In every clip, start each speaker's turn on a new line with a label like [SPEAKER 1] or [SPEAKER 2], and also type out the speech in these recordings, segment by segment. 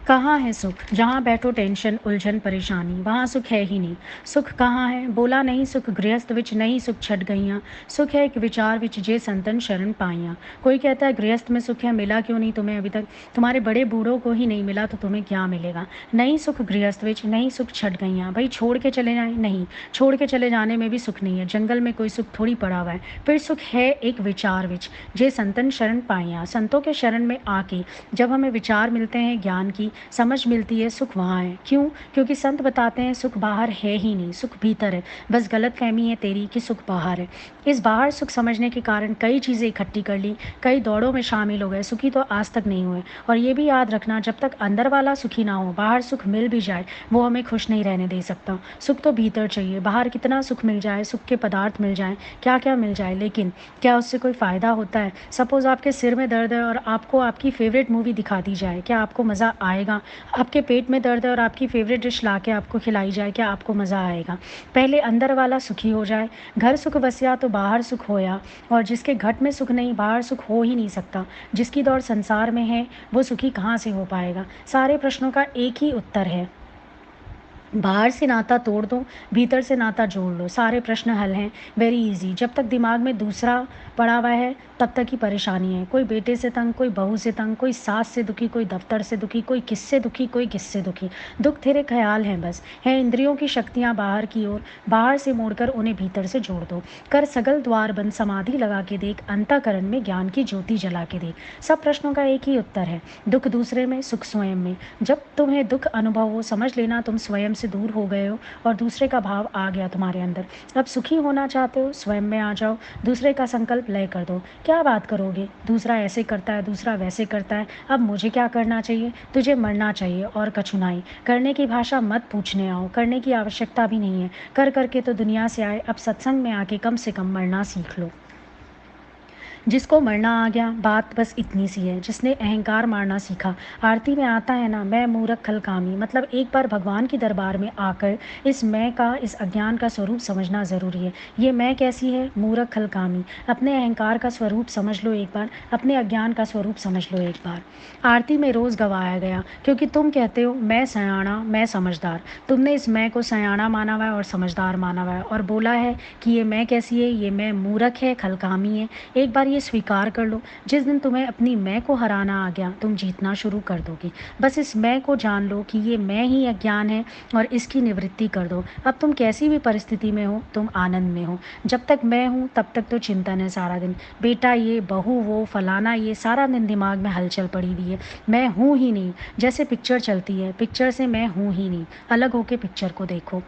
[SPEAKER 1] कहाँ है सुख? जहाँ बैठो टेंशन, उलझन, परेशानी, वहाँ सुख है ही नहीं। सुख कहाँ है? बोला नहीं सुख गृहस्थ विच नहीं सुख छट गईयाँ। सुख है एक विचार विच जे संतन शरण पाइयाँ। कोई कहता है गृहस्थ में सुख है, मिला क्यों नहीं तुम्हें अभी तक? तुम्हारे बड़े बूढ़ों को ही नहीं मिला तो तुम्हें क्या मिलेगा? नहीं सुख गृहस्थ विच, नहीं सुख छट गईयाँ। भाई छोड़ के चले जाएँ? नहीं, छोड़ के चले जाने में भी सुख नहीं है। जंगल में कोई सुख थोड़ी पड़ा हुआ है। फिर सुख है एक विचार विच जे संतन शरण पाइयाँ। संतों के शरण में आके जब हमें विचार मिलते हैं, ज्ञान की समझ मिलती है, सुख वहाँ है। क्यों? क्योंकि संत बताते हैं सुख बाहर है ही नहीं, सुख भीतर है। बस गलतफहमी है तेरी कि सुख बाहर है। इस बाहर सुख समझने के कारण कई चीज़ें इकट्ठी कर ली, कई दौड़ों में शामिल हो गए, सुखी तो आज तक नहीं हुए। और ये भी याद रखना, जब तक अंदर वाला सुखी ना हो, बाहर सुख मिल भी जाए वो हमें खुश नहीं रहने दे सकता। सुख तो भीतर चाहिए। बाहर कितना सुख मिल जाए, सुख के पदार्थ मिल जाए, क्या क्या मिल जाए, लेकिन क्या उससे कोई फ़ायदा होता है? सपोज़ आपके सिर में दर्द है और आपको आपकी फ़ेवरेट मूवी दिखा दी जाए, क्या आपको मज़ा आएगा? आपके पेट में दर्द है और आपकी फ़ेवरेट डिश ला के आपको खिलाई जाए, क्या आपको मज़ा आएगा? पहले अंदर वाला सुखी हो जाए। घर सुख बसिया तो बाहर सुख होया। और जिसके घट में सुख नहीं, बाहर सुख हो ही नहीं सकता। जिसकी दौड़ संसार में है, वो सुखी कहाँ से हो पाएगा? सारे प्रश्नों का एक ही उत्तर है, बाहर से नाता तोड़ दो, भीतर से नाता जोड़ लो, सारे प्रश्न हल हैं। Very easy. जब तक दिमाग में दूसरा पड़ा हुआ है तब तक ही परेशानी है। कोई बेटे से तंग, कोई बहू से तंग, कोई सास से दुखी, कोई दफ्तर से दुखी, कोई किससे दुखी, कोई किससे दुखी। दुख तेरे ख्याल हैं बस, है इंद्रियों की शक्तियाँ बाहर की ओर, बाहर से मोड़कर उन्हें भीतर से जोड़ दो। कर सगल द्वार बंद, समाधि लगा के देख, अंतःकरण में ज्ञान की ज्योति जला के देख। सब प्रश्नों का एक ही उत्तर है, दुख दूसरे में, सुख स्वयं में। जब तुम्हें दुख अनुभव हो, समझ लेना तुम स्वयं से दूर हो गए हो और दूसरे का भाव आ गया तुम्हारे अंदर। अब सुखी होना चाहते हो, स्वयं में आ जाओ, दूसरे का संकल्प लय कर दो। क्या बात करोगे? दूसरा ऐसे करता है, दूसरा वैसे करता है, अब मुझे क्या करना चाहिए? तुझे मरना चाहिए और कछुनाई। करने की भाषा मत पूछने आओ, करने की आवश्यकता भी नहीं है। कर करके तो दुनिया से आए, अब सत्संग में आके कम से कम मरना सीख लो। जिसको मरना आ गया, बात बस इतनी सी है। जिसने अहंकार मारना सीखा, आरती में आता है ना, मैं मूर्ख खलकामी, मतलब एक बार भगवान की दरबार में आकर इस मैं का, इस अज्ञान का स्वरूप समझना ज़रूरी है। ये मैं कैसी है? मूर्ख खलकामी। अपने अहंकार का स्वरूप समझ लो एक बार, अपने अज्ञान का स्वरूप समझ लो एक बार। आरती में रोज़ गवाया गया, क्योंकि तुम कहते हो मैं सयाना, मैं समझदार। तुमने इस मैं को सयाना माना हुआ है और समझदार माना हुआ है और बोला है कि ये मैं कैसी है? ये मैं मूर्ख है, खलकामी है। एक बार ये स्वीकार कर लो, जिस दिन तुम्हें अपनी मैं को हराना आ गया, तुम जीतना शुरू कर दोगे। बस इस मैं को जान लो कि ये मैं ही अज्ञान है और इसकी निवृत्ति कर दो। अब तुम कैसी भी परिस्थिति में हो, तुम आनंद में हो। जब तक मैं हूँ तब तक तो चिंतन है सारा दिन, बेटा ये, बहू वो, फलाना ये, सारा दिन दिमाग में हलचल पड़ी हुई है। मैं हूँ ही नहीं। जैसे पिक्चर चलती है, पिक्चर से मैं हूँ ही नहीं। अलग होके पिक्चर को देखो,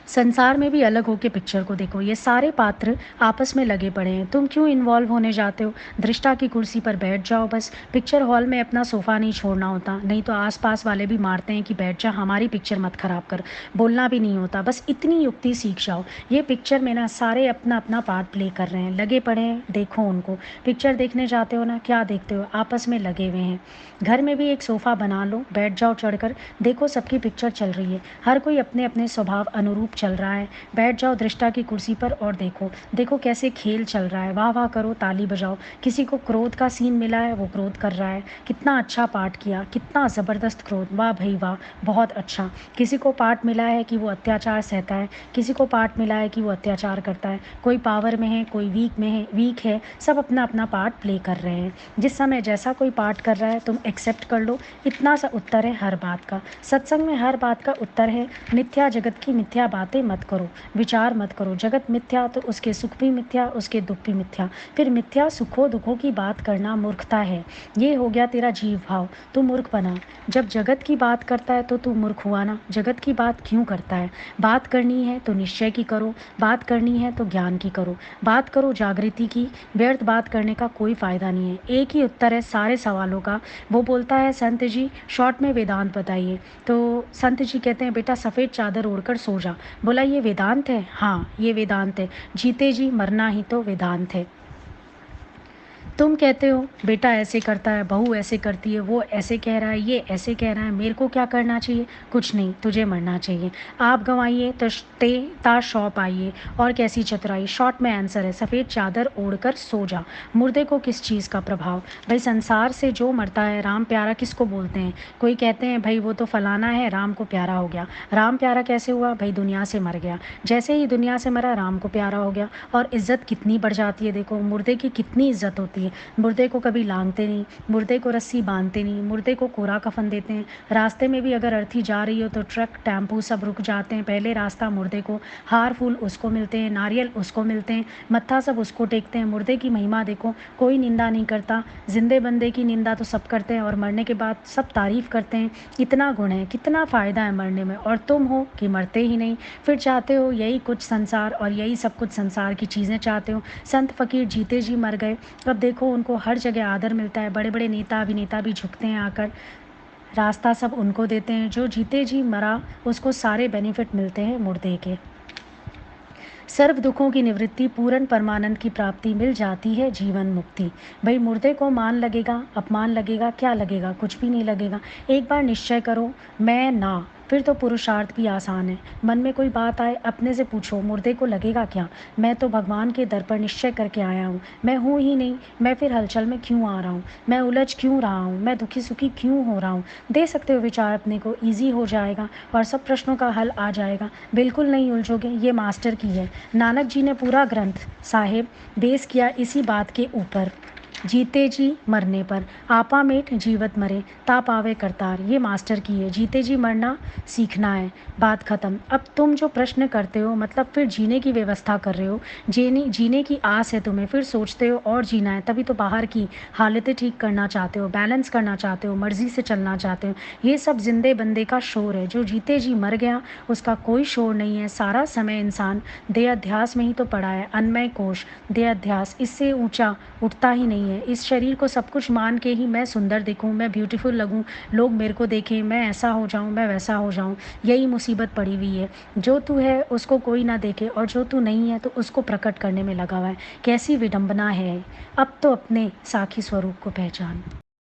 [SPEAKER 1] संसार में भी अलग होके पिक्चर को देखो। ये सारे पात्र आपस में लगे पड़े हैं, तुम क्यों इन्वॉल्व होने जाते हो? दृष्टा की कुर्सी पर बैठ जाओ बस। पिक्चर हॉल में अपना सोफ़ा नहीं छोड़ना होता, नहीं तो आसपास वाले भी मारते हैं कि बैठ जा, हमारी पिक्चर मत खराब कर। बोलना भी नहीं होता, बस इतनी युक्ति सीख जाओ। ये पिक्चर में ना सारे अपना अपना पार्ट प्ले कर रहे हैं, लगे पड़े हैं, देखो उनको। पिक्चर देखने जाते हो ना, क्या देखते हो? आपस में लगे हुए हैं। घर में भी एक सोफ़ा बना लो, बैठ जाओ चढ़कर, देखो सबकी पिक्चर चल रही है, हर कोई अपने अपने स्वभाव अनुरूप चल रहा है। बैठ जाओ दृष्टा की कुर्सी पर और देखो, देखो कैसे खेल चल रहा है। वाह वाह करो, ताली बजाओ। किसी को क्रोध का सीन मिला है, वो क्रोध कर रहा है, कितना अच्छा पाठ किया, कितना ज़बरदस्त क्रोध, वाह भाई वाह, बहुत अच्छा। किसी को पाठ मिला है कि वो अत्याचार सहता है, किसी को पाठ मिला है कि वो अत्याचार करता है। कोई पावर में है, कोई वीक है, सब अपना अपना पार्ट प्ले कर रहे हैं। जिस समय जैसा कोई पार्ट कर रहा है तुम एक्सेप्ट कर लो, इतना सा उत्तर है हर बात का। सत्संग में हर बात का उत्तर है। मिथ्या जगत की मिथ्या बातें मत करो, विचार मत करो। जगत मिथ्या तो उसके सुख भी मिथ्या, उसके दुख भी मिथ्या। फिर मिथ्या सुखों दुखों की बात करना मूर्खता है। ये हो गया तेरा जीव भाव, तू मूर्ख बना। जब जगत की बात करता है तो तू मूर्ख हुआ ना। जगत की बात क्यों करता है? बात करनी है तो निश्चय की करो, बात करनी है तो ज्ञान की करो, बात करो जागृति की। व्यर्थ बात करने का कोई फ़ायदा नहीं है। एक ही उत्तर है सारे सवालों का। वो बोलता है संत जी शॉर्ट में वेदांत बताइए। तो संत जी कहते हैं बेटा सफ़ेद चादर ओढ़कर सो जा। बोला ये वेदांत है? हाँ ये वेदांत है। जीते जी मरना ही तो वेदांत है। तुम कहते हो बेटा ऐसे करता है, बहू ऐसे करती है, वो ऐसे कह रहा है, ये ऐसे कह रहा है, मेरे को क्या करना चाहिए? कुछ नहीं, तुझे मरना चाहिए। आप गंवाइए तो ते तार शॉप आइए। और कैसी चतुराई, शॉर्ट में आंसर है, सफ़ेद चादर ओढ़कर सो जा। मुर्दे को किस चीज़ का प्रभाव? भाई संसार से जो मरता है, राम प्यारा किसको बोलते हैं? कोई कहते हैं भाई वो तो फलाना है, राम को प्यारा हो गया। राम प्यारा कैसे हुआ? भाई दुनिया से मर गया। जैसे ही दुनिया से मरा, राम को प्यारा हो गया। और इज़्ज़त कितनी बढ़ जाती है, देखो मुर्दे की कितनी इज़्ज़त होती है। मुर्दे को कभी लांघते नहीं, मुर्दे को रस्सी बांधते नहीं, मुर्दे को कोरा कफन देते हैं। रास्ते में भी अगर अर्थी जा रही हो तो ट्रक टेम्पू सब रुक जाते हैं, पहले रास्ता मुर्दे को, हार फूल उसको मिलते हैं, नारियल उसको मिलते हैं, मत्था सब उसको टेकते हैं। मुर्दे की महिमा देखो, कोई निंदा नहीं करता। जिंदे बंदे की निंदा तो सब करते हैं और मरने के बाद सब तारीफ़ करते हैं। इतना गुण है, कितना फ़ायदा है मरने में, और तुम हो कि मरते ही नहीं। फिर चाहते हो यही कुछ संसार और यही सब कुछ संसार की चीज़ें चाहते हो। संत फ़कीर जीते जी मर गए, अब देखो उनको हर जगह आदर मिलता है, बड़े बड़े नेता अभिनेता भी झुकते हैं आकर, रास्ता सब उनको देते हैं। जो जीते जी मरा उसको सारे बेनिफिट मिलते हैं मुर्दे के। सर्व दुखों की निवृत्ति, पूर्ण परमानंद की प्राप्ति, मिल जाती है जीवन मुक्ति। भाई मुर्दे को मान लगेगा, अपमान लगेगा, क्या लगेगा? कुछ भी नहीं लगेगा। एक बार निश्चय करो, मैं ना, फिर तो पुरुषार्थ भी आसान है। मन में कोई बात आए, अपने से पूछो मुर्दे को लगेगा क्या? मैं तो भगवान के दर पर निश्चय करके आया हूँ, मैं हूँ ही नहीं, मैं फिर हलचल में क्यों आ रहा हूँ? मैं उलझ क्यों रहा हूँ? मैं दुखी सुखी क्यों हो रहा हूँ? दे सकते हो विचार अपने को, ईजी हो जाएगा और सब प्रश्नों का हल आ जाएगा। बिल्कुल नहीं उलझोगे, ये मास्टर की है। नानक जी ने पूरा ग्रंथ साहिब बेस किया इसी बात के ऊपर, जीते जी मरने पर। आपा मेट जीवत मरे, ता पावे करतार, ये मास्टर की है। जीते जी मरना सीखना है, बात ख़त्म। अब तुम जो प्रश्न करते हो, मतलब फिर जीने की व्यवस्था कर रहे हो, जीने की आस है तुम्हें, फिर सोचते हो और जीना है, तभी तो बाहर की हालतें ठीक करना चाहते हो, बैलेंस करना चाहते हो, मर्जी से चलना चाहते हो। ये सब जिंदे बंदे का शोर है। जो जीते जी मर गया उसका कोई शोर नहीं है। सारा समय इंसान देह अध्यास में ही तो पड़ा है। अन्मय कोश, देह अध्यास, इससे ऊंचा उठता ही नहीं है। इस शरीर को सब कुछ मान के ही मैं सुंदर दिखूं, मैं ब्यूटीफुल लगूं, लोग मेरे को देखें, मैं ऐसा हो जाऊं, मैं वैसा हो जाऊं, यही मुसीबत पड़ी हुई है। जो तू है उसको कोई ना देखे और जो तू नहीं है तो उसको प्रकट करने में लगा हुआ है। कैसी विडंबना है। अब तो अपने साखी स्वरूप को पहचान।